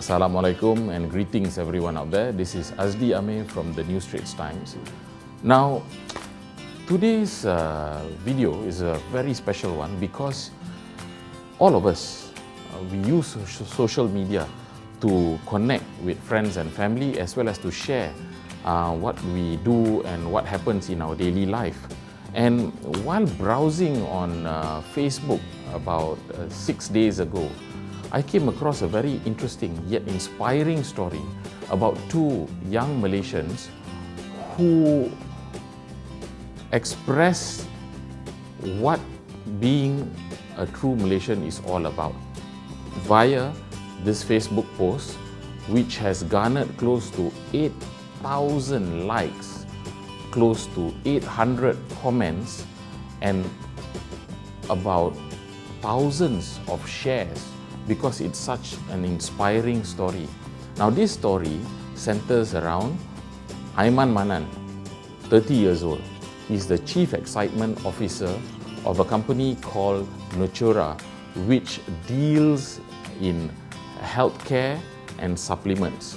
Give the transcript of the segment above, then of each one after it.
Assalamualaikum and greetings everyone out there. This is Azdi Amir from the New Straits Times. Now, today's video is a very special one because all of us, we use social media to connect with friends and family as well as to share what we do and what happens in our daily life. And while browsing on Facebook about 6 days ago, I came across a very interesting yet inspiring story about two young Malaysians who expressed what being a true Malaysian is all about via this Facebook post, which has garnered close to 8,000 likes, close to 800 comments, and about thousands of shares, because it's such an inspiring story. Now, this story centers around Amon, 30 years old. He's the Chief Excitement Officer of a company called Nutura, which deals in healthcare and supplements.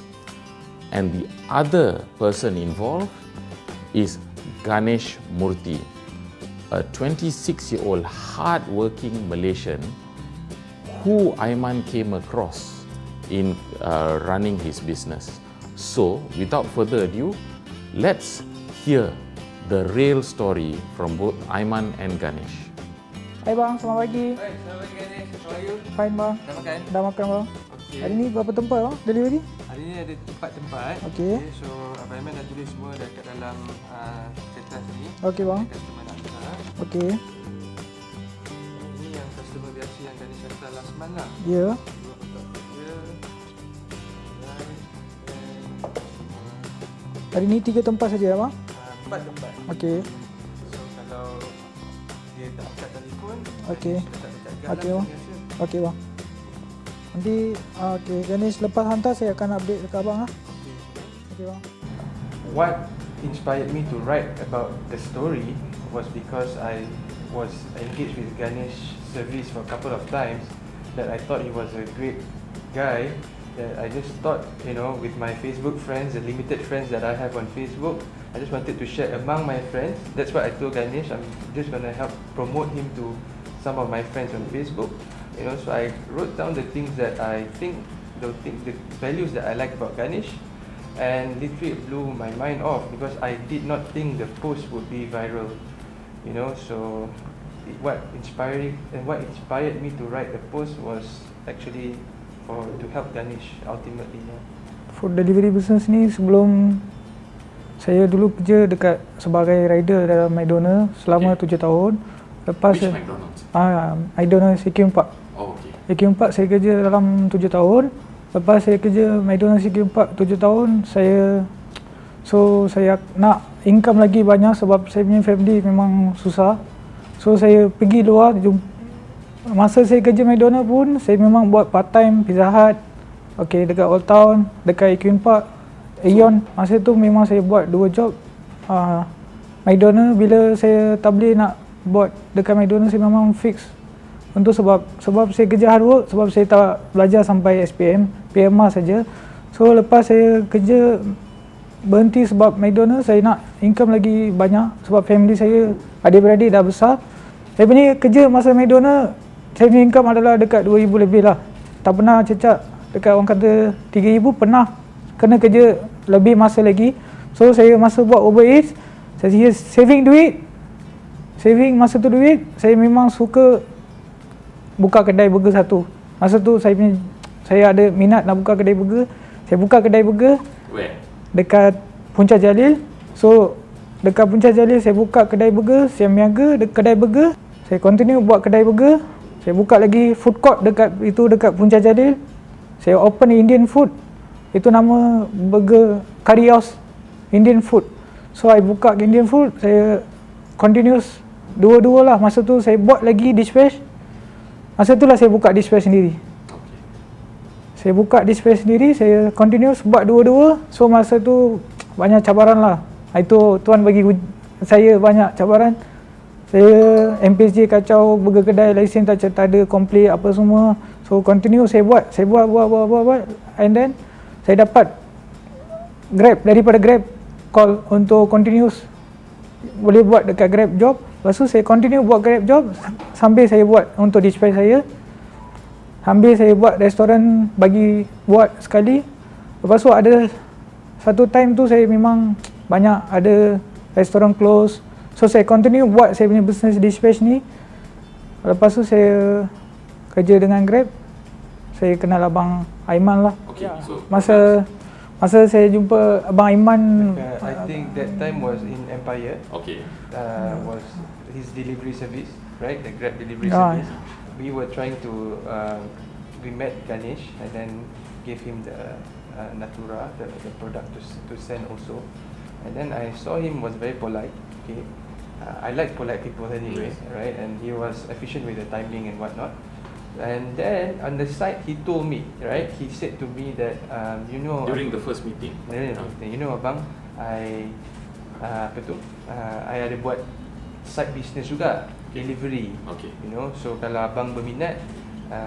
And the other person involved is Ganesh, a 26-year-old hard-working Malaysian who Amon came across in running his business. So, without further ado, let's hear the real story from both Amon and Ganesh. Hai bang, selamat pagi. Hai, selamat pagi Ganesh. How are you? Fine bang. Dah makan? Dah makan bang. Okay. Hari ni berapa tempat bang delivery? Hari ni ada 4 tempat. Okey. So, Abang Aiman dah tulis semua dekat dalam kertas ni. Okey bang. Customer nak hantar. Okey. Ini yang customer biasa yang Ganesh hantar last month lah. Ya. Yeah. Hari ni 3 tempat saja bang? 4 tempat. Okey. So, kalau dia tak angkat telefon, Okey. dia tak dekat Okey galang bang. biasa. Okey bang. Nanti okey, Ganesh lepas hantar saya akan update dekat abang ah. Okey bang. What inspired me to write about the story was because I was engaged with Ganesh service for a couple of times, that I thought he was a great guy, that I just thought, with my Facebook friends, the limited friends that I have on Facebook, I just wanted to share among my friends. That's what I told Ganesh, I'm just going to help promote him to some of my friends on Facebook. So I wrote down the things that I think, the values that I like about Ganesh, and literally it blew my mind off because I did not think the post would be viral. So what inspired me to write the post was actually to help Ganesh ultimately. Food delivery business ni sebelum saya dulu kerja dekat sebagai rider dalam McDonald's selama 7 tahun. Lepas Which McDonald's? McDonald's CQ4. Oh, okay. CQ4 saya kerja dalam 7 tahun. Lepas saya kerja McDonald's CQ4 7 tahun, saya nak income lagi banyak sebab saya punya family memang susah. So saya pergi luar. Masa saya kerja McDonald's pun saya memang buat part time Pizza Hut. Okey, dekat Old Town, dekat EQ4, Aeon. Masa tu memang saya buat 2 job. McDonald's bila saya tak boleh nak buat dekat McDonald's, saya memang fix untuk sebab saya kerja hard work, sebab saya tak belajar sampai SPM, PMA saja. So lepas saya kerja berhenti sebab McDonald's, saya nak income lagi banyak sebab family saya, adik-beradik dah besar. Saya punya kerja masa McDonald's, saya punya income adalah dekat 2,000 lebih lah. Tak pernah cecak, dekat orang kata 3,000 pernah kena kerja lebih masa lagi. So saya masa buat Uber Eats, saya saving masa tu duit, saya memang suka buka kedai burger satu. Masa tu saya ada minat nak buka kedai burger. Saya buka kedai burger. Where? Dekat Puncak Jalil. So dekat Puncak Jalil saya buka kedai burger, saya berniaga dekat kedai burger. Saya continue buat kedai burger. Saya buka lagi food court dekat Puncak Jalil. Saya open Indian food. Itu nama burger curry house Indian food. So I buka Indian food, saya continuous dua-dua lah. Masa tu saya buat lagi dispatch. Masa tu lah saya buka dispatch sendiri. Saya buka dispatch sendiri, saya continuous buat dua-dua. So masa tu banyak cabaran lah. Itu Tuan bagi saya banyak cabaran. Saya MPSJ kacau, burger kedai, lesen tak ada, komplain apa semua. So continue saya buat and then saya dapat Grab, daripada Grab call untuk continuous boleh buat dekat Grab job. Lepas tu saya continue buat Grab job sambil saya buat untuk dispatch saya, sambil saya buat restoran bagi buat sekali. Lepas tu ada satu time tu saya memang banyak ada restoran close, so saya continue buat saya punya business dispatch ni. Lepas tu saya kerja dengan Grab, saya kenal Abang Aiman lah. Okay, so Masa saya jumpa Abang Aiman, I think that time was in Empire. okay. Was his delivery service, right? The Grab delivery Yeah. service. We were trying to, we met Ganesh and then gave him the Natura, the product to send also. And then I saw him was very polite. Okay, I like polite people anyway, right? And he was efficient with the timing and whatnot. And then on the side, he told me, right? He said to me that, you know, During the first meeting. you know, abang, I I ada buat side business juga, delivery. Okay. You know, so kalau abang berminat,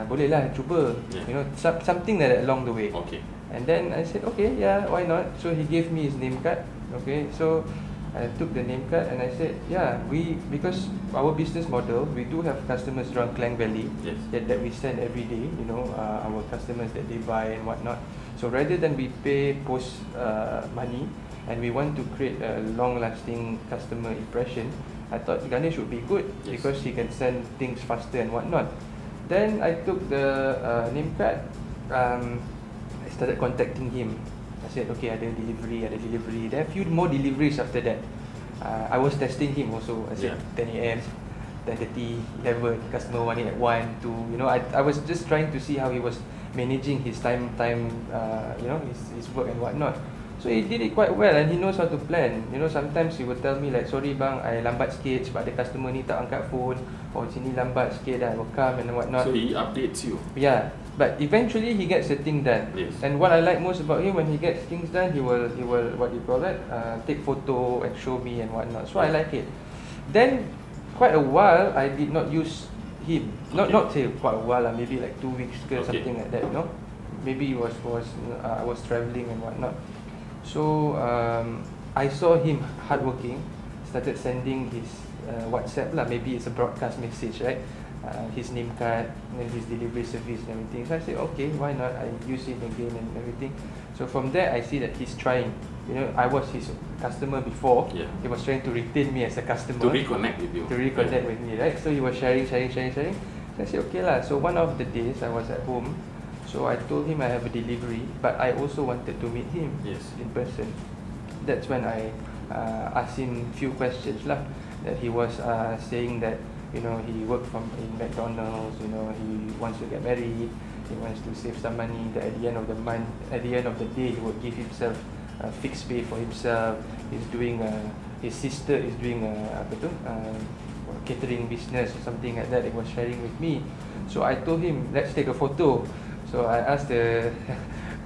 bolehlah cuba. Yeah. You know, something like that along the way. Okay. And then I said, okay, yeah, why not? So he gave me his name card. Okay, so I took the name card and I said, yeah, because our business model, we do have customers around Klang Valley, Yes. that we send every day, you know, our customers that they buy and whatnot. So rather than we pay post money and we want to create a long-lasting customer impression, I thought Ganesh would be good. Yes. Because he can send things faster and whatnot. Then I took the name card, I started contacting him. I said, okay, ada delivery. There are a few more deliveries after that. I was testing him also. I said 10 a.m, 10:30, 11, customer want it at 1, 2. You know, I was just trying to see how he was managing his time, you know, his work and whatnot. So he did it quite well and he knows how to plan. You know, sometimes he would tell me like, sorry bang, I lambat sikit sebab ada customer ni tak angkat phone, or sini lambat sikit, I will come and whatnot. So he updates you. Yeah, but eventually he gets the thing done. Yes. And what I like most about him, when he gets things done, he will what do you call that? Take photo and show me and whatnot. So I like it. Then quite a while I did not use him. Okay. Not say quite a while, maybe like 2 weeks or Okay. something like that. You know, maybe it was I was traveling and whatnot. So I saw him hardworking. Started sending his WhatsApp lah. Maybe it's a broadcast message, right? His name card and then his delivery service and everything. So I said, okay, why not? I use it again and everything. So from there, I see that he's trying. You know, I was his customer before. Yeah. He was trying to retain me as a customer. To reconnect with you. To reconnect with me, right? So he was sharing. So I said, okay lah. So one of the days I was at home. So I told him I have a delivery, but I also wanted to meet him Yes. in person. That's when I asked him few questions lah. That he was saying that, you know, he worked in McDonald's. You know, he wants to get married. He wants to save some money. That at the end of the month, at the end of the day, he would give himself a fixed pay for himself. He's doing his sister is doing catering business or something like that. He was sharing with me. So I told him, let's take a photo. So I asked the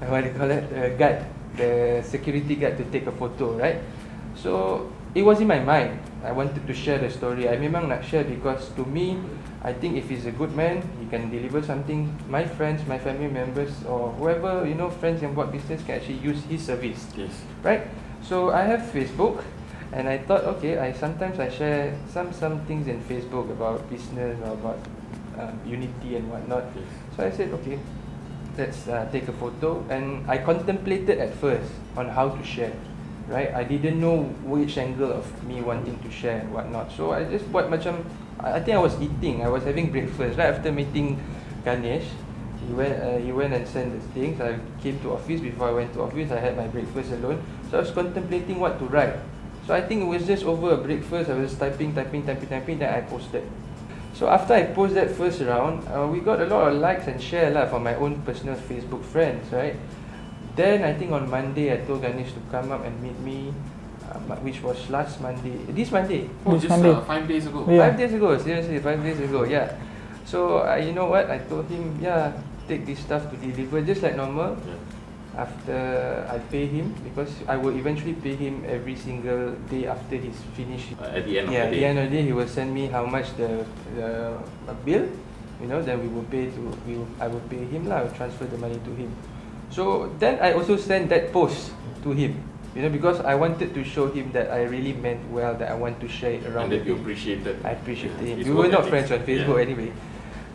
what do you call it, guard, the security guard to take a photo, right? So it was in my mind. I wanted to share the story. I memang nak share because to me, I think if he's a good man, he can deliver something. My friends, my family members, or whoever, you know, friends yang buat business can actually use his service, Yes. right? So I have Facebook, and I thought, okay, sometimes I share some things in Facebook about business or about unity and whatnot. Yes. So I said, okay, let's take a photo. And I contemplated at first on how to share, right? I didn't know which angle of me wanting to share and whatnot. So I just buat macam, I think I was eating, I was having breakfast right after meeting Ganesh. He went and sent the things. I came to office. Before I went to office, I had my breakfast alone. So I was contemplating what to write. So I think it was just over a breakfast. I was typing. Then I posted. So after I post that first round, we got a lot of likes and share lah from my own personal Facebook friends, right? Then I think on Monday I told Ganesh to come up and meet me, which was last Monday. This Monday. Oh, This just Monday. 5 days ago. Yeah. 5 days ago, seriously, 5 days ago, yeah. So you know what? I told him, yeah, take this stuff to deliver just like normal. Yeah. After I pay him, because I will eventually pay him every single day after he's finished. At the end of Yeah, the at day. the end of the day, he will send me how much the bill, then I will pay him lah, I will transfer the money to him. So then I also sent that post to him, because I wanted to show him that I really meant well, that I want to share it around. And that with you him. appreciated. I appreciated him. His We were work not friends on ethics. Facebook Yeah. anyway.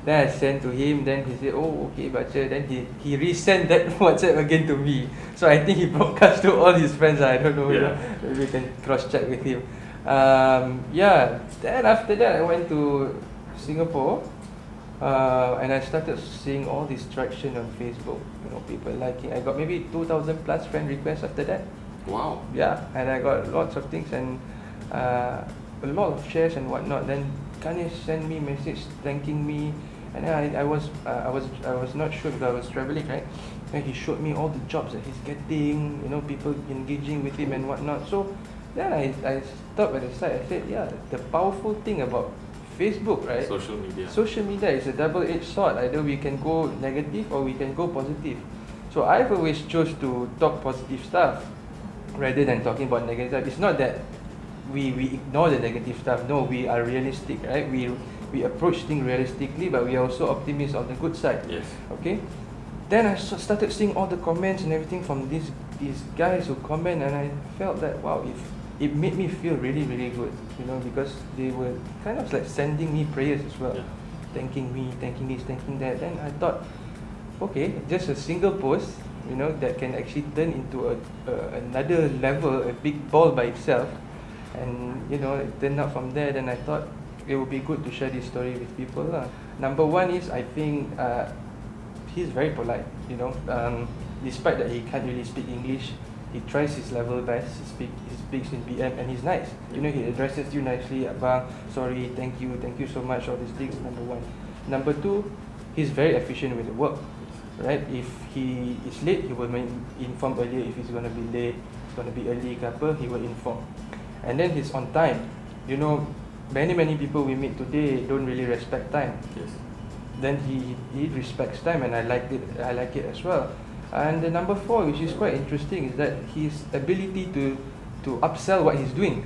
Then I sent to him, then he said, oh okay baca, then he resent that WhatsApp again to me. So I think he broadcast to all his friends, I don't know, Yeah. maybe we can cross check with him. Then after that I went to Singapore, and I started seeing all this traction on Facebook, people liking. I got maybe 2,000 plus friend requests after that. Wow. Yeah, and I got lots of things and a lot of shares and whatnot. Then Ganesh sent me message thanking me, and then I was not sure because I was traveling, right? And he showed me all the jobs that he's getting, people engaging with him and whatnot. So then I stopped at the side. I said, yeah, the powerful thing about Facebook, right? Social media is a double-edged sword. Either we can go negative or we can go positive. So I've always chose to talk positive stuff rather than talking about negative stuff. It's not that we ignore the negative stuff. No, we are realistic, right? We approach things realistically, but we are also optimists on the good side. Yes. Okay. Then I started seeing all the comments and everything from these guys who comment, and I felt that wow, it made me feel really, really good, because they were kind of like sending me prayers as well, thanking me, thanking this, thanking that. Then I thought, okay, just a single post, that can actually turn into another level, a big ball by itself, and it turned out from there. Then I thought it would be good to share this story with people lah. Number one is I think he's very polite, despite that he can't really speak English. He tries his level best. He speaks in BM and he's nice. He addresses you nicely. Abang, sorry, thank you so much. All these things. Number one. Number two, he's very efficient with the work. Right? If he is late, he will inform earlier. If he's going to be late, he's going to be early, he will inform. And then he's on time. Many people we meet today don't really respect time. Yes. Then he respects time, and I like it as well. And the number 4, which is quite interesting, is that his ability to upsell what he's doing,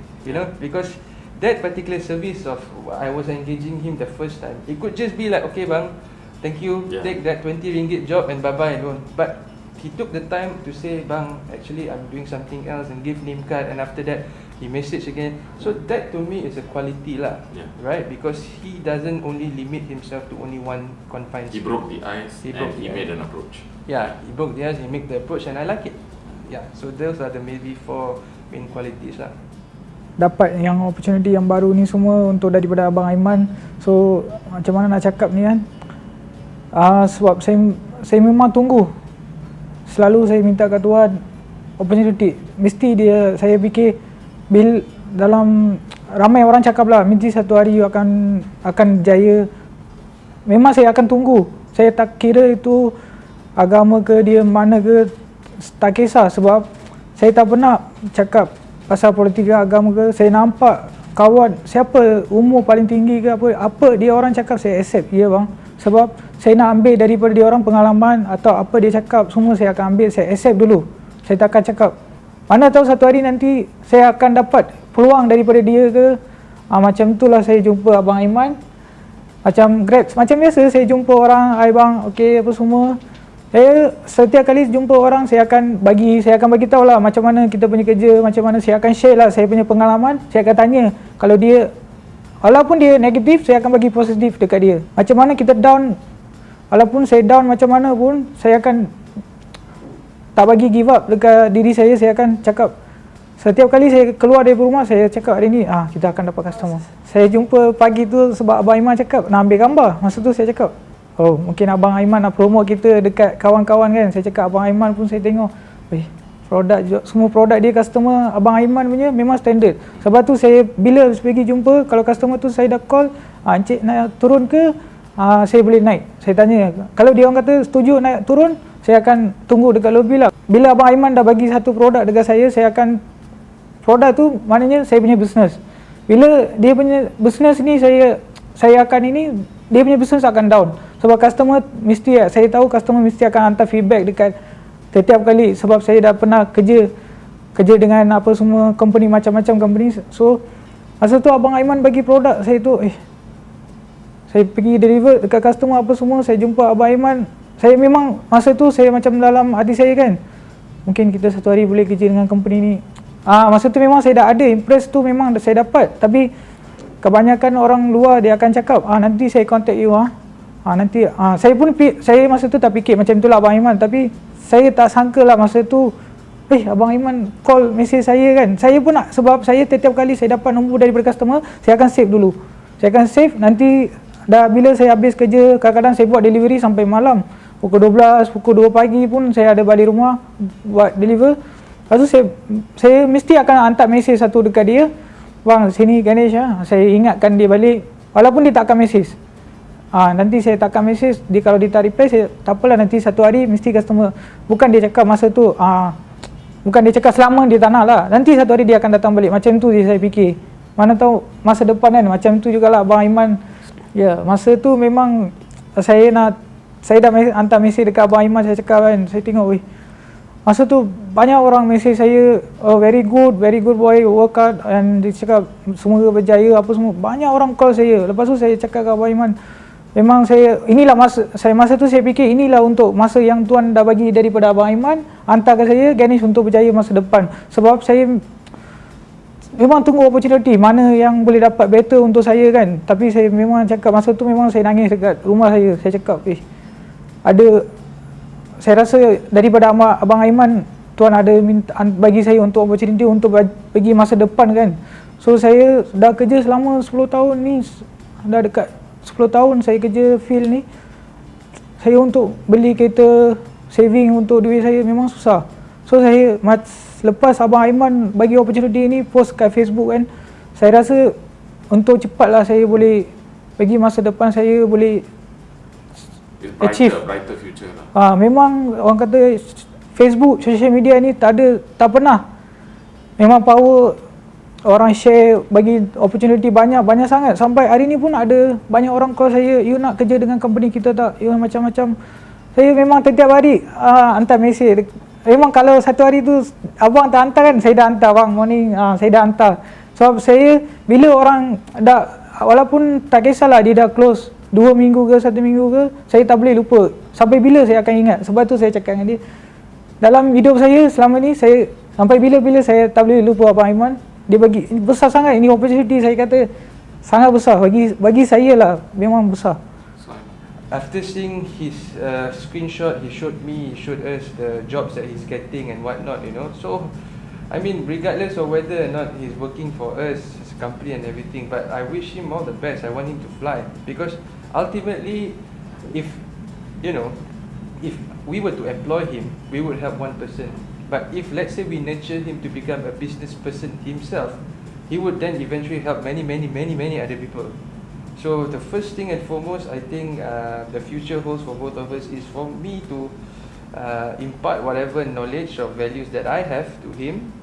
because that particular service of I was engaging him the first time, it could just be like, okay bang, thank you, take that 20 ringgit job and bye bye. But he took the time to say, bang, actually I'm doing something else, and give name card, and after that he messaged again. So that to me is a quality lah, right? Because he doesn't only limit himself to only one confined He space. broke the ice and he made an approach. Yeah, he broke the ice, he made the approach, and I like it. Yeah, so those are the maybe 4 main qualities lah. Dapat yang opportunity yang baru ni semua untuk daripada Abang Aiman. So macam mana nak cakap ni kan, sebab saya memang tunggu, selalu saya minta kat Tuhan opportunity. Mesti saya fikir dalam ramai orang cakap lah, mesti satu hari you akan jaya. Memang saya akan tunggu. Saya tak kira itu agama ke dia mana ke, tak kisah. Sebab saya tak pernah cakap pasal politik agama ke. Saya nampak kawan siapa umur paling tinggi ke apa dia orang cakap, saya accept. Ya bang, sebab saya nak ambil daripada dia orang pengalaman atau apa dia cakap, semua saya akan ambil, saya accept dulu. Saya takkan cakap, mana tahu satu hari nanti saya akan dapat peluang daripada dia ke. Macam itulah saya jumpa Abang Aiman. Macam Grab, macam biasa saya jumpa orang, "Hai bang, okey apa semua." Setiap kali jumpa orang saya akan bagi tahu lah macam mana kita punya kerja, macam mana saya akan share lah saya punya pengalaman. Saya akan tanya, kalau dia walaupun dia negatif, saya akan bagi positif dekat dia. Macam mana kita down, walaupun saya down macam mana pun, saya akan tak bagi give up dekat diri saya. Saya akan cakap, setiap kali saya keluar dari rumah, saya cakap hari ni kita akan dapat customer. Saya jumpa pagi tu sebab Abang Aiman cakap nak ambil gambar. Masa tu saya cakap, oh mungkin Abang Aiman nak promote kita dekat kawan-kawan kan. Saya cakap Abang Aiman pun saya tengok, semua produk dia customer Abang Aiman punya memang standard. Sebab tu saya bila pergi jumpa, kalau customer tu saya dah call, encik nak turun ke, saya boleh naik. Saya tanya, kalau dia orang kata setuju naik turun, saya akan tunggu dekat lobby lah. Bila Abang Aiman dah bagi satu produk dekat saya akan, produk tu maknanya saya punya business. Bila dia punya business ni saya akan dia punya business akan down. Sebab customer mesti, saya tahu customer mesti akan hantar feedback dekat setiap kali. Sebab saya dah pernah kerja dengan apa semua company, macam-macam company. So masa tu Abang Aiman bagi produk saya tu, Saya pergi deliver dekat customer apa semua, saya jumpa Abang Aiman. Saya memang masa tu saya macam dalam hati saya kan, mungkin kita satu hari boleh kerja dengan company ni. Masa tu memang saya dah ada impress tu, memang saya dapat. Tapi kebanyakan orang luar dia akan cakap, nanti saya contact you nanti saya masa tu tak fikir macam itulah Abang Aiman. Tapi saya tak sangka lah masa tu Abang Aiman call message saya kan. Saya pun nak, sebab saya setiap kali saya dapat nombor daripada customer, saya akan save dulu. Saya akan save, nanti dah bila saya habis kerja, kadang-kadang saya buat delivery sampai malam. Pukul 12, pukul 2 pagi pun saya ada balik rumah buat deliver. Lepas tu saya mesti akan hantar message satu dekat dia. Bang, sini Ganesh saya ingatkan dia balik. Walaupun dia tak akan message. Nanti saya tak akan message, dia kalau dia tak reply, saya tak apalah, nanti satu hari mesti customer. Bukan dia cakap masa tu, bukan dia cakap selama dia tak nak lah. Nanti satu hari dia akan datang balik. Macam tu je saya fikir. Mana tahu masa depan kan, macam tu jugalah Abang Aiman. Ya, masa tu memang saya dah hantar mesej dekat Abang Aiman, saya cakap kan, saya tengok masa tu banyak orang mesej saya, very good boy, work hard, and dia cakap semoga berjaya apa semua. Banyak orang call saya. Lepas tu saya cakap ke Abang Aiman, memang masa tu saya fikir inilah untuk masa yang Tuan dah bagi daripada Abang Aiman, hantar ke saya Ganesh untuk berjaya masa depan. Sebab saya memang tunggu opportunity mana yang boleh dapat better untuk saya kan. Tapi saya memang cakap masa tu, memang saya nangis dekat rumah saya. Saya cakap saya rasa daripada Abang Aiman, Tuan ada bagi saya untuk opportunity untuk pergi masa depan kan. So saya dah kerja selama 10 tahun ni, dah dekat 10 tahun saya kerja field ni. Saya untuk beli kereta, saving untuk duit saya memang susah. So saya lepas Abang Aiman bagi opportunity ni, post kat Facebook kan, saya rasa untuk cepatlah saya boleh pergi masa depan, saya boleh achieve brighter future lah. Memang orang kata Facebook, social media ni tak pernah. Memang power, orang share, bagi opportunity banyak sangat. Sampai hari ni pun ada banyak orang call saya, you nak kerja dengan company kita tak? You macam-macam. Saya memang setiap hari hantar mesej. Memang kalau satu hari tu abang tak hantar kan, saya dah hantar, bang morning, saya dah hantar. Sebab saya, bila orang walaupun tak kisahlah dia dah close 2 minggu ke 1 minggu ke, saya tak boleh lupa. Sampai bila saya akan ingat. Sebab tu saya cakap dengan dia, dalam hidup saya selama ni, saya sampai bila-bila saya tak boleh lupa Abang Aiman. Dia bagi besar sangat ini opportunity, saya kata sangat besar bagi saya lah, memang besar. After seeing his screenshot, he showed us the jobs that he's getting and whatnot, So, I mean, regardless of whether or not he's working for us, his company and everything, but I wish him all the best. I want him to fly, because ultimately, if we were to employ him, we would help one person. But if, let's say, we nurture him to become a business person himself, he would then eventually help many other people. So the first thing and foremost, I think the future holds for both of us is for me to impart whatever knowledge or values that I have to him,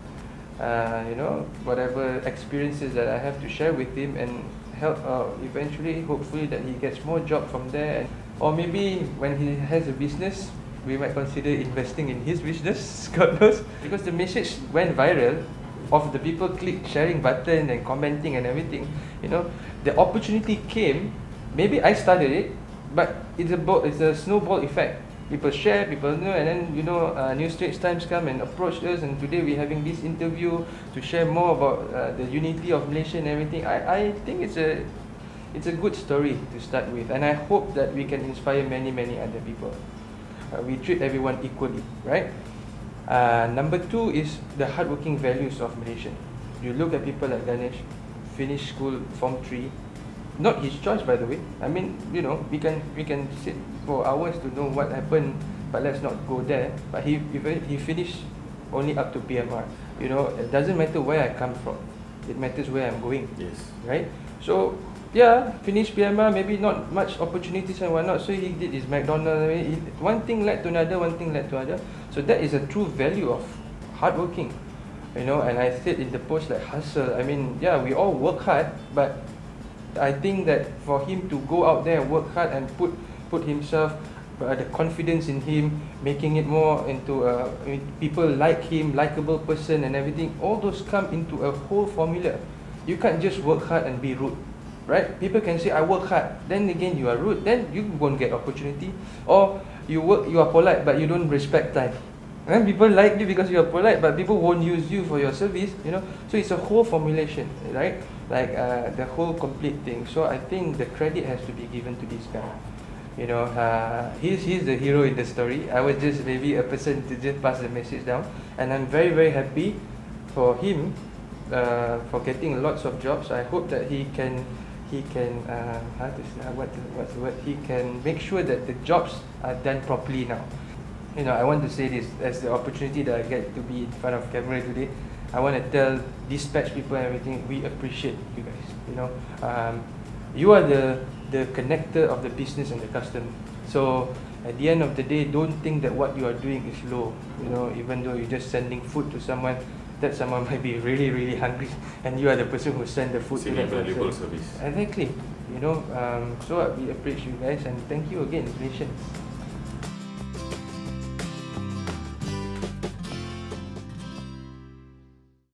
whatever experiences that I have to share with him, and help eventually, hopefully, that he gets more job from there. Or maybe when he has a business, we might consider investing in his business, God knows. Because the message went viral, of the people click sharing button and commenting and everything, the opportunity came. Maybe I started it, but it's a snowball effect. People share, people know, and then New Straits Times come and approach us, and today we're having this interview to share more about the unity of Malaysia and everything. I think it's a good story to start with, and I hope that we can inspire many other people. We treat everyone equally, right? Number 2 is the hardworking values of Malaysian. You look at people like Ganesh, finish school Form 3, not his choice, by the way. I mean, we can sit for hours to know what happened, but let's not go there. But he finished only up to PMR. It doesn't matter where I come from, it matters where I'm going. Yes. Right? So yeah, finished PMR, maybe not much opportunities and whatnot, so he did his McDonald's. One thing led to another, so that is a true value of hardworking. And I said in the post, like, hustle. I mean, yeah, we all work hard, but I think that for him to go out there and work hard and put himself, the confidence in him, making it more into people like him, likable person and everything, all those come into a whole formula. You can't just work hard and be rude, right? People can say, I work hard. Then again, you are rude. Then you won't get opportunity. Or you are polite, but you don't respect time. And people like you because you are polite, but people won't use you for your service, you know. So it's a whole formulation, right? Like the whole complete thing. So I think the credit has to be given to this guy. You know, he's the hero in the story. I was just maybe a person to just pass the message down. And I'm very, very happy for him for getting lots of jobs. I hope that he can what's the word? He can make sure that the jobs are done properly now. You know, I want to say this as the opportunity that I get to be in front of camera today. I want to tell dispatch people and everything, we appreciate you guys. You know, you are the connector of the business and the customer. So at the end of the day, don't think that what you are doing is low. You know, even though you're just sending food to someone, that someone might be really, really hungry, and you are the person who send the food to that valuable person. service. Exactly. You know, so we appreciate you guys, and thank you again, Malaysians.